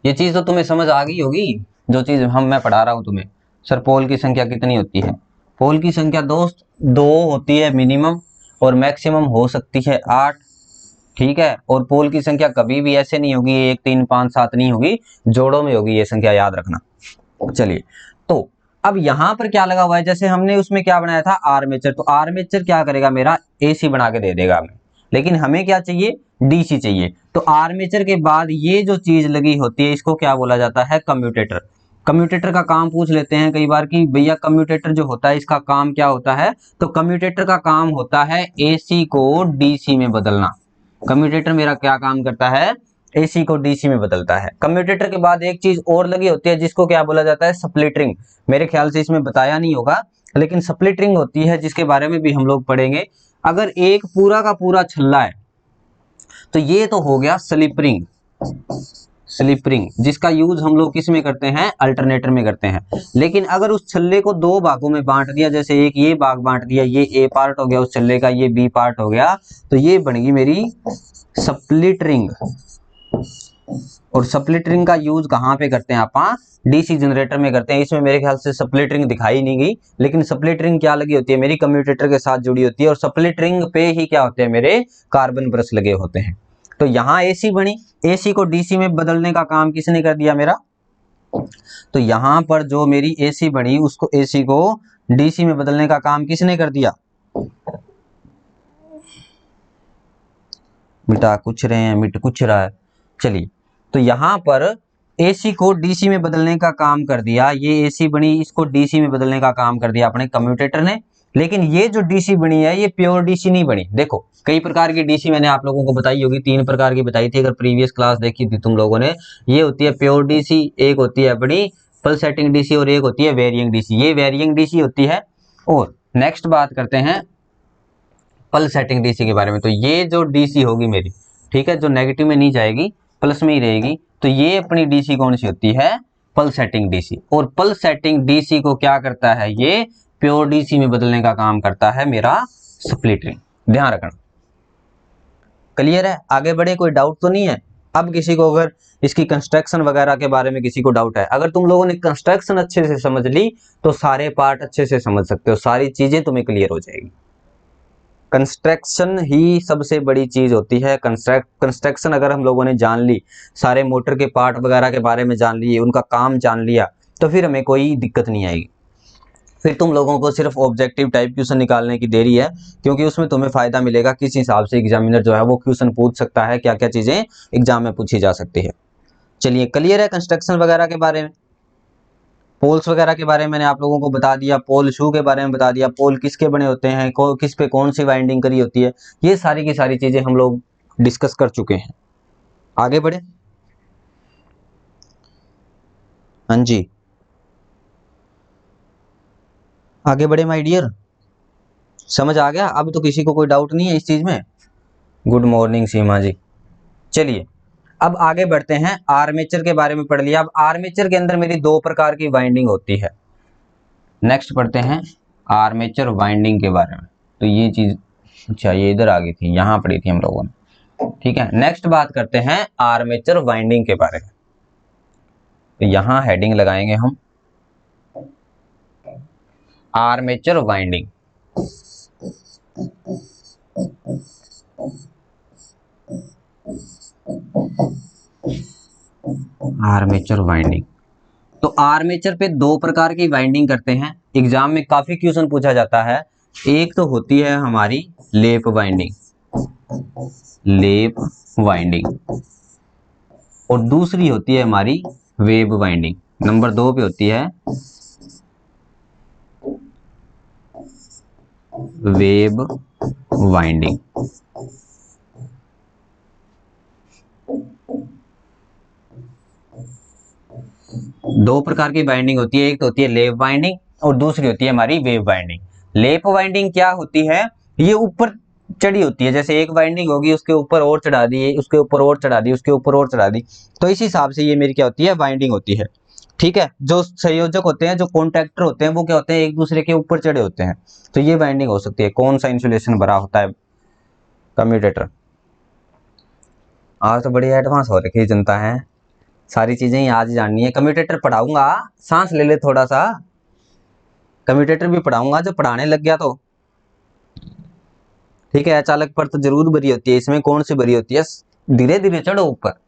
ये चीज तो तुम्हें समझ आ गई होगी, जो चीज मैं पढ़ा रहा हूं तुम्हें। सर पोल की संख्या कितनी होती है, पोल की संख्या दोस्त 2 होती है मिनिमम, और मैक्सिमम हो सकती है 8। ठीक है, और पोल की संख्या कभी भी ऐसे नहीं होगी 1 3 5 7 नहीं होगी, जोड़ों में होगी ये संख्या, याद रखना। चलिए, तो अब यहाँ पर क्या लगा हुआ है, जैसे हमने उसमें क्या बनाया था आर्मेचर, तो आर्मेचर क्या करेगा मेरा एसी बना के दे देगा हमें, लेकिन हमें क्या चाहिए डीसी चाहिए। तो आर्मेचर के बाद ये जो चीज लगी होती है इसको क्या बोला जाता है कम्यूटेटर। कम्यूटेटर का काम पूछ लेते हैं कई बार कि भैया कम्यूटेटर जो होता है इसका काम क्या होता है, तो कम्यूटेटर का काम होता है एसी को डीसी में बदलना। कम्यूटेटर मेरा क्या काम करता है, एसी को डीसी में बदलता है। कम्यूटेटर के बाद एक चीज और लगी होती है जिसको क्या बोला जाता है स्प्लिटरिंग। मेरे ख्याल से इसमें बताया नहीं होगा, लेकिन स्प्लिटरिंग होती है जिसके बारे में भी हम लोग पढ़ेंगे। अगर एक पूरा का पूरा छल्ला है तो ये तो हो गया स्लिपरिंग, स्लिपरिंग जिसका यूज हम लोग किस में करते हैं अल्टरनेटर में करते हैं। लेकिन अगर उस छल्ले को दो भागों में बांट दिया, जैसे एक ये भाग बांट दिया, ये ए पार्ट हो गया उस छल्ले का, ये बी पार्ट हो गया, तो ये बनेगी मेरी स्प्लिट रिंग। और स्प्लिट रिंग का यूज कहाँ पे करते हैं आप डीसी जनरेटर में करते हैं। इसमें मेरे ख्याल से स्प्लिट रिंग दिखाई नहीं गई, लेकिन स्प्लिट रिंग क्या लगी होती है मेरी कम्यूटेटर के साथ जुड़ी होती है, और स्प्लिट रिंग पे ही क्या होते हैं मेरे कार्बन ब्रश लगे होते हैं। तो यहाँ एसी बनी, एसी को डीसी में बदलने का काम किसने कर दिया मेरा, तो यहाँ पर जो मेरी एसी बनी उसको एसी को डीसी में बदलने का काम किसने कर दिया, मिटा कुछ रहे हैं मिट कुछ रहा है, चलिए। तो यहाँ पर एसी को डीसी में बदलने का काम कर दिया, ये एसी बनी इसको डीसी में बदलने का काम कर दिया अपने कम्यूटेटर ने। लेकिन ये जो डीसी बनी है ये प्योर डीसी नहीं बनी। देखो कई प्रकार की डीसी मैंने आप लोगों को बताई होगी, 3 प्रकार की बताई थी अगर प्रीवियस क्लास देखी थी तुम लोगों ने। ये होती है प्योर डीसी, एक होती है अपनी पल्सेटिंग डीसी, और एक होती है वेरिएंग डीसी। ये वेरिएंग डीसी होती है। और नेक्स्ट बात करते हैं पल्सेटिंग डीसी के बारे में। तो ये जो डीसी होगी मेरी, ठीक है, जो नेगेटिव में नहीं जाएगी प्लस में ही रहेगी, तो ये अपनी डीसी कौन सी होती है पल्सेटिंग डीसी। और पल्सेटिंग डीसी को क्या करता है, ये प्योर डीसी में बदलने का काम करता है मेरा स्प्लिट रिंग। ध्यान रखना, क्लियर है, आगे बढ़े, कोई डाउट तो नहीं है। अब किसी को अगर इसकी कंस्ट्रक्शन वगैरह के बारे में किसी को डाउट है, अगर तुम लोगों ने कंस्ट्रक्शन अच्छे से समझ ली तो सारे पार्ट अच्छे से समझ सकते हो, सारी चीजें तुम्हें क्लियर हो जाएगी। कंस्ट्रक्शन ही सबसे बड़ी चीज होती है। कंस्ट्रक्शन अगर हम लोगों ने जान ली, सारे मोटर के पार्ट वगैरह के बारे में जान लिए, उनका काम जान लिया, तो फिर हमें कोई दिक्कत नहीं आएगी। फिर तुम लोगों को सिर्फ ऑब्जेक्टिव टाइप क्वेश्चन निकालने की देरी है, क्योंकि उसमें तुम्हें फायदा मिलेगा किस हिसाब से एग्जामिनर जो है वो क्वेश्चन पूछ सकता है, क्या क्या चीजें एग्जाम में पूछी जा सकती है। चलिए क्लियर है कंस्ट्रक्शन वगैरह के बारे में। पोल्स वगैरह के बारे में मैंने आप लोगों को बता दिया, पोल शू के बारे में बता दिया, पोल किसके बने होते हैं, किस पे कौन सी वाइंडिंग करी होती है, ये सारी की सारी चीजें हम लोग डिस्कस कर चुके हैं। आगे बढ़े, हाँ जी आगे बढ़े माय डियर, समझ आ गया, अब तो किसी को कोई डाउट नहीं है इस चीज में। गुड मॉर्निंग सीमा जी। चलिए अब आगे बढ़ते हैं, आर्मेचर के बारे में पढ़ लिया। अब आर्मेचर के अंदर मेरी 2 प्रकार की वाइंडिंग होती है। नेक्स्ट पढ़ते हैं आर्मेचर वाइंडिंग के बारे में। तो ये चीज, अच्छा ये इधर आ गई थी, यहाँ पढ़ी थी हम लोगों ने, ठीक है। नेक्स्ट बात करते हैं आर्मेचर वाइंडिंग के बारे में। तो यहाँ हेडिंग लगाएंगे हम आर्मेचर वाइंडिंग। आर्मेचर वाइंडिंग, तो आर्मेचर पे 2 प्रकार की वाइंडिंग करते हैं, एग्जाम में काफी क्वेश्चन पूछा जाता है। एक तो होती है हमारी लेप वाइंडिंग, लेप वाइंडिंग, और दूसरी होती है हमारी वेब वाइंडिंग। नंबर 2 पे होती है वेब वाइंडिंग। दो प्रकार की बाइंडिंग होती है, एक तो होती है लेप बाइंडिंग और दूसरी होती है हमारी वेव बाइंडिंग। लेप बाइंडिंग क्या होती है, ये ऊपर चढ़ी होती है, जैसे एक बाइंडिंग होगी उसके ऊपर और चढ़ा दी, उसके ऊपर और चढ़ा दी, उसके ऊपर और चढ़ा दी, तो इस हिसाब से ये मेरी क्या होती है बाइंडिंग होती है। ठीक है, जो संयोजक होते हैं, जो कॉन्ट्रैक्टर होते हैं, वो क्या होते हैं एक दूसरे के ऊपर चढ़े होते हैं, तो ये बाइंडिंग हो सकती है। कौन सा इंसुलेशन भरा होता है कम्यूटेटर। आज तो बड़ी एडवांस हो रखी है जनता है, सारी चीजें ही आज जाननी है। कम्यूटेटर पढ़ाऊंगा, सांस ले ले थोड़ा सा, कम्यूटेटर भी पढ़ाऊंगा, जो पढ़ाने लग गया तो ठीक है। अचालक पर तो जरूर भरी होती है, इसमें कौन सी भरी होती है, धीरे धीरे चढ़ो ऊपर,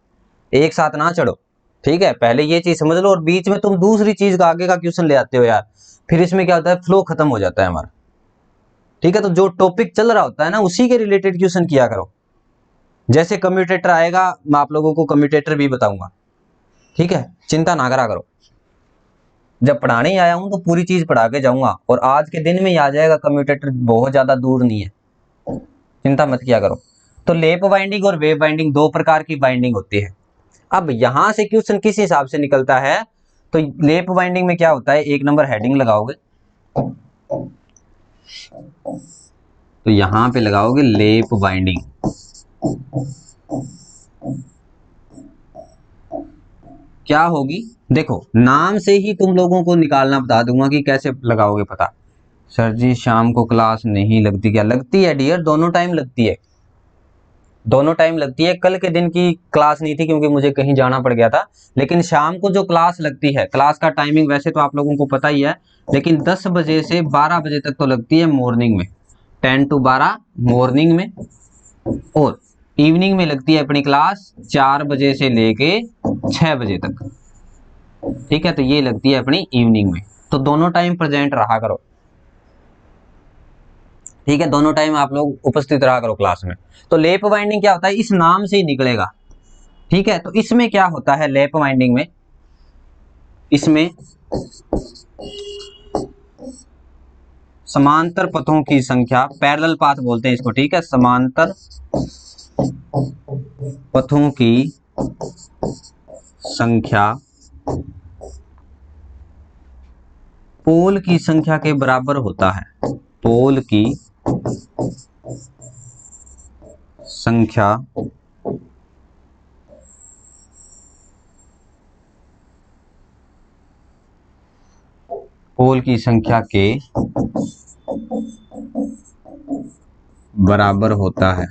एक साथ ना चढ़ो। ठीक है, पहले ये चीज समझ लो और बीच में तुम दूसरी चीज का आगे का क्वेश्चन ले आते हो यार, फिर इसमें क्या होता है, फ्लो खत्म हो जाता है हमारा। ठीक है, तो जो टॉपिक चल रहा होता है ना उसी के रिलेटेड क्वेश्चन किया करो। जैसे कम्यूटेटर आएगा मैं आप लोगों को कम्यूटेटर भी बताऊंगा। ठीक है, चिंता ना करा करो, जब पढ़ाने ही आया हूं तो पूरी चीज पढ़ा के जाऊंगा और आज के दिन में ही आ जाएगा कम्यूटेटर, बहुत ज्यादा दूर नहीं है, चिंता मत किया करो। तो लेप बाइंडिंग और वेव बाइंडिंग दो प्रकार की बाइंडिंग होती है। अब यहां से क्वेश्चन किस हिसाब से निकलता है, तो लेप बाइंडिंग में क्या होता है, एक नंबर हेडिंग लगाओगे, तो यहां पे लगाओगे लेप बाइंडिंग। क्या होगी, देखो नाम से ही तुम लोगों को निकालना बता दूंगा कि कैसे लगाओगे पता। सर जी शाम को क्लास नहीं लगती, क्या लगती है डियर, दोनों टाइम लगती है, दोनों टाइम लगती है। कल के दिन की क्लास नहीं थी क्योंकि मुझे कहीं जाना पड़ गया था, लेकिन शाम को जो क्लास लगती है, क्लास का टाइमिंग वैसे तो आप लोगों को पता ही है, लेकिन 10 बजे से 12 बजे तक तो लगती है मॉर्निंग में, 10 to 12 मॉर्निंग में, और इवनिंग में लगती है अपनी क्लास 4 बजे से लेके 6 बजे तक। ठीक है, तो ये लगती है अपनी इवनिंग में, तो दोनों टाइम प्रेजेंट रहा करो। ठीक है, दोनों टाइम आप लोग उपस्थित रहा करो क्लास में। तो लेप बाइंडिंग क्या होता है, इस नाम से ही निकलेगा। ठीक है, तो इसमें क्या होता है लेप बाइंडिंग में, इसमें समांतर पथों की संख्या, पैरेलल पाथ बोलते हैं इसको। ठीक है, समांतर पथों की संख्या पोल की संख्या के बराबर होता है, पोल की संख्या पोल की संख्या के बराबर होता है।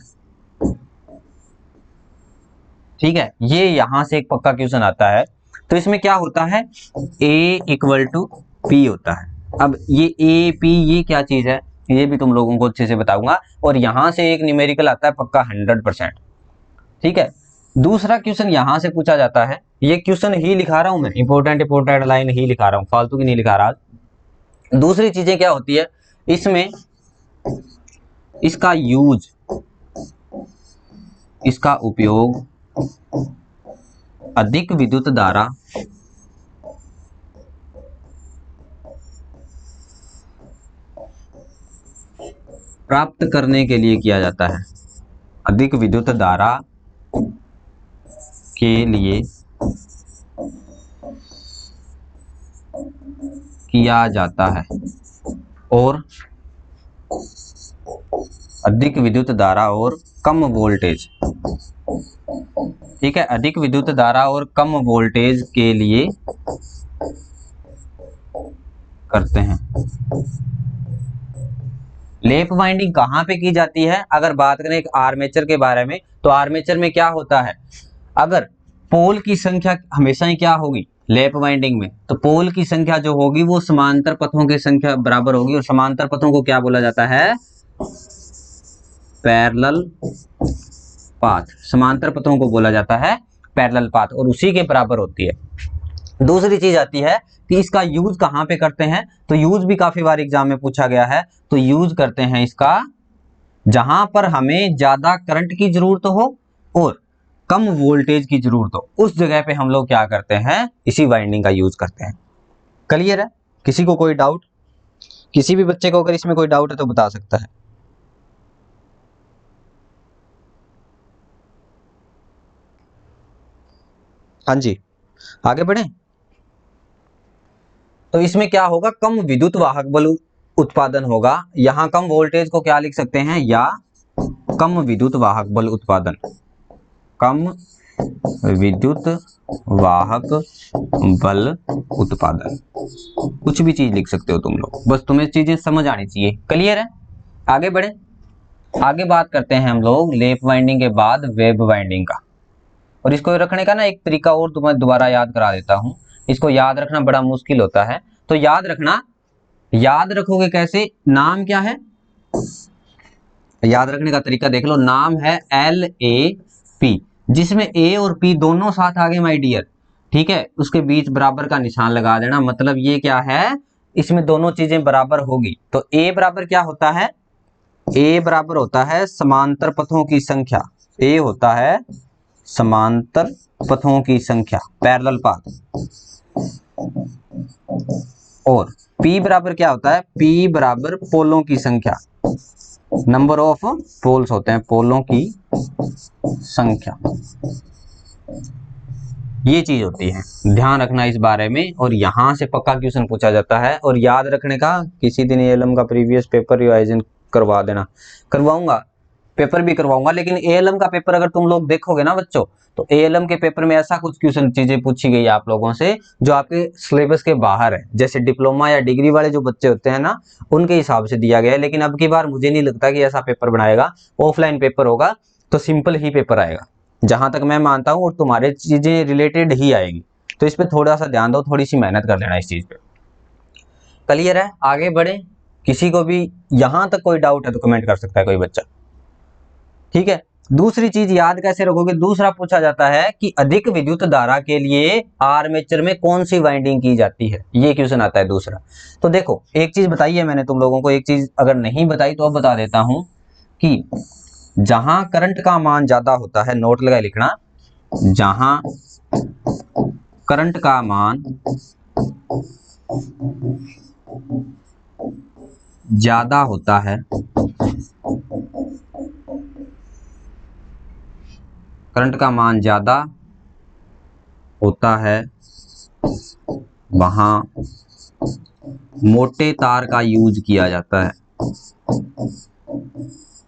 ठीक है, ये यहां से एक पक्का क्वेश्चन आता है। तो इसमें क्या होता है, A इक्वल टू P होता है। अब ये A P ये क्या चीज है, ये भी तुम लोगों को अच्छे से बताऊंगा, और यहां से एक न्यूमेरिकल आता है पक्का 100%। ठीक है, दूसरा क्वेश्चन यहां से पूछा जाता है, ये क्वेश्चन ही लिखा रहा हूं मैं, इंपोर्टेंट लाइन ही लिखा रहा हूं, फालतू की नहीं लिखा रहा। दूसरी चीजें क्या होती है इसमें, इसका यूज, इसका उपयोग अधिक विद्युत धारा प्राप्त करने के लिए किया जाता है, अधिक विद्युत धारा के लिए किया जाता है, और अधिक विद्युत धारा और कम वोल्टेज। ठीक है, अधिक विद्युत धारा और कम वोल्टेज के लिए करते हैं। लेप बाइंडिंग कहां पे की जाती है, अगर बात करें एक आर्मेचर के बारे में, तो आर्मेचर में क्या होता है, अगर पोल की संख्या हमेशा ही क्या होगी लेप बाइंडिंग में, तो पोल की संख्या जो होगी वो समांतर पथों की संख्या बराबर होगी, और समांतर पथों को क्या बोला जाता है, पैरेलल पाथ। समांतर पथों को बोला जाता है पैरेलल पाथ, और उसी के बराबर होती है। दूसरी चीज आती है कि इसका यूज कहां पे करते हैं, तो यूज भी काफी बार एग्जाम में पूछा गया है। तो यूज करते हैं इसका जहां पर हमें ज्यादा करंट की जरूरत हो और कम वोल्टेज की जरूरत हो, उस जगह पे हम लोग क्या करते हैं, इसी वाइंडिंग का यूज करते हैं। क्लियर है, किसी को कोई डाउट, किसी भी बच्चे को अगर इसमें कोई डाउट है तो बता सकता है। हाँ जी, आगे बढ़े। तो इसमें क्या होगा, कम विद्युत वाहक बल उत्पादन होगा। यहां कम वोल्टेज को क्या लिख सकते हैं, या कम विद्युत वाहक बल उत्पादन, कम विद्युत वाहक बल उत्पादन, कुछ भी चीज लिख सकते हो तुम लोग, बस तुम्हें चीजें समझ आनी चाहिए। क्लियर है, आगे बढ़े। आगे बात करते हैं हम लोग लेप वाइंडिंग के बाद वेब वाइंडिंग का, और इसको रखने का ना एक तरीका और तुम्हें दोबारा याद करा देता हूं। इसको याद रखना बड़ा मुश्किल होता है, तो याद रखना, याद रखोगे कैसे, नाम क्या है, याद रखने का तरीका देख लो, नाम है LAP, जिसमें A और P दोनों साथ आ गए माय डियर, ठीक है, उसके बीच बराबर का निशान लगा देना, मतलब ये क्या है, इसमें दोनों चीजें बराबर होगी। तो ए बराबर क्या होता है, ए बराबर होता है समांतर पथों की संख्या, ए होता है समांतर पथों की संख्या, पैरेलल पाथ। और P बराबर क्या होता है, P बराबर पोलों की संख्या, नंबर ऑफ पोल्स होते हैं, पोलों की संख्या, ये चीज होती है, ध्यान रखना इस बारे में। और यहां से पक्का क्वेश्चन पूछा जाता है। और याद रखने का, किसी दिन एएलएम का प्रीवियस पेपर रिवाइजन करवा देना, करवाऊंगा, पेपर भी करवाऊंगा, लेकिन एएलएम का पेपर अगर तुम लोग देखोगे ना बच्चों, तो एएलएम के पेपर में ऐसा कुछ क्वेश्चन चीजें पूछी गई आप लोगों से जो आपके सिलेबस के बाहर है, जैसे डिप्लोमा या डिग्री वाले जो बच्चे होते हैं ना, उनके हिसाब से दिया गया है। लेकिन अब की बार मुझे नहीं लगता कि ऐसा पेपर बनाएगा, ऑफलाइन पेपर होगा तो सिंपल ही पेपर आएगा, जहां तक मैं मानता हूं, और तुम्हारे चीजें रिलेटेड ही आएगी। तो इस पे थोड़ा सा ध्यान दो, थोड़ी सी मेहनत कर लेना इस चीज पे। क्लियर है, आगे बढ़े। किसी को भी यहां तक कोई डाउट है तो कमेंट कर सकता है कोई बच्चा, ठीक है। दूसरी चीज याद कैसे रखोगे, दूसरा पूछा जाता है कि अधिक विद्युत धारा के लिए आर्मेचर में कौन सी वाइंडिंग की जाती है, ये क्वेश्चन आता है दूसरा। तो देखो, एक चीज बताई है मैंने तुम लोगों को, एक चीज अगर नहीं बताई तो अब बता देता हूं कि जहां करंट का मान ज्यादा होता है, नोट लगा लिखना, जहां करंट का मान ज्यादा होता है, करंट का मान ज्यादा होता है, वहां मोटे तार का यूज किया जाता है,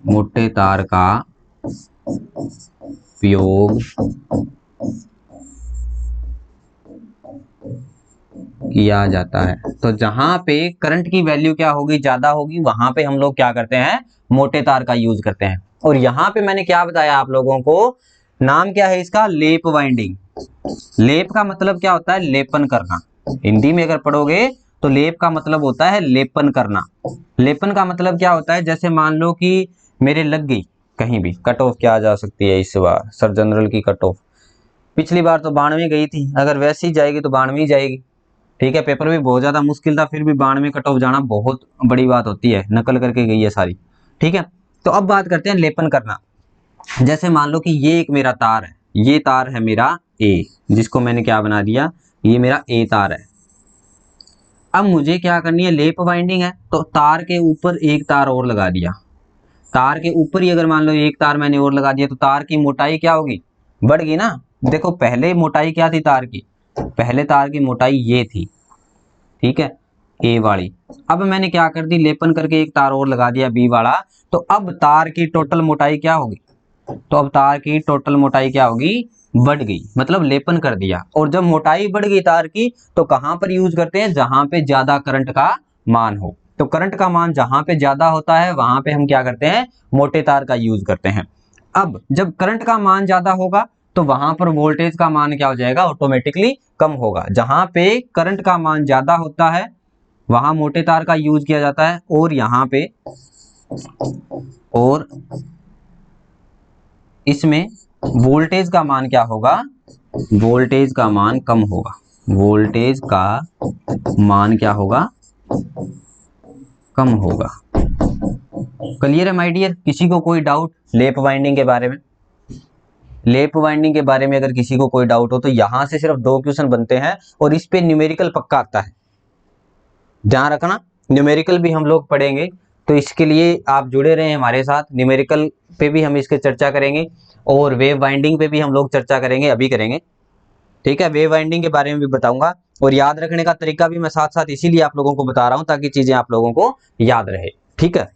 मोटे तार का उपयोग किया जाता है। तो जहां पे करंट की वैल्यू क्या होगी, ज्यादा होगी, वहां पे हम लोग क्या करते हैं, मोटे तार का यूज करते हैं। और यहां पे मैंने क्या बताया आप लोगों को, नाम क्या है इसका, लेप वाइंडिंग। लेप का मतलब क्या होता है, लेपन करना। हिंदी में अगर पढ़ोगे तो लेप का मतलब होता है लेपन करना। लेपन का मतलब क्या होता है, जैसे मान लो कि मेरे लग गई कहीं भी, कट ऑफ क्या आ जा सकती है इस बार, सर जनरल की कट ऑफ, पिछली बार तो 92 गई थी, अगर वैसी ही जाएगी तो 92 ही जाएगी, ठीक है। पेपर भी बहुत ज्यादा मुश्किल था, फिर भी 92 कट ऑफ जाना बहुत बड़ी बात होती है, नकल करके गई है सारी, ठीक है। तो अब बात करते हैं लेपन करना। जैसे मान लो कि ये एक मेरा तार है, ये तार है मेरा ए, जिसको मैंने क्या बना दिया, ये मेरा ए तार है। अब मुझे क्या करनी है, लेप वाइंडिंग है, तो तार के ऊपर एक तार और लगा दिया, तार के ऊपर ही अगर मान लो एक तार मैंने और लगा दिया, तो तार की मोटाई क्या होगी, बढ़ गई ना। देखो पहले मोटाई क्या थी तार की, पहले तार की मोटाई ये थी, ठीक है, ए वाली। अब मैंने क्या कर दी, लेपन करके एक तार और लगा दिया बी वाला, तो अब तार की टोटल मोटाई क्या होगी, तो अब तार की टोटल मोटाई क्या होगी, बढ़ गई, मतलब लेपन कर दिया। और जब मोटाई बढ़ गई तार की, तो कहां पर यूज करते हैं, जहां पे ज्यादा करंट का मान हो। तो करंट का मान जहां पे ज्यादा होता है, वहां पे हम क्या करते हैं, मोटे तार का यूज करते हैं। अब जब करंट का मान ज्यादा होगा, तो वहां पर वोल्टेज का मान क्या हो जाएगा, ऑटोमेटिकली कम होगा। जहां पे करंट का मान ज्यादा होता है, वहां मोटे तार का यूज किया जाता है, और यहाँ पे, और इसमें वोल्टेज का मान क्या होगा, वोल्टेज का मान कम होगा, वोल्टेज का मान क्या होगा, कम होगा। क्लियर है माय डियर, किसी को कोई डाउट लेप वाइंडिंग के बारे में, लेप वाइंडिंग के बारे में अगर किसी को कोई डाउट हो तो यहां से सिर्फ 2 क्वेश्चन बनते हैं, और इस पे न्यूमेरिकल पक्का आता है, ध्यान रखना। न्यूमेरिकल भी हम लोग पढ़ेंगे, तो इसके लिए आप जुड़े रहें हमारे साथ, न्यूमेरिकल पे भी हम इसके चर्चा करेंगे, और वेव वाइंडिंग पे भी हम लोग चर्चा करेंगे, अभी करेंगे, ठीक है। वेव वाइंडिंग के बारे में भी बताऊंगा, और याद रखने का तरीका भी मैं साथ साथ इसीलिए आप लोगों को बता रहा हूं, ताकि चीजें आप लोगों को याद रहे, ठीक है।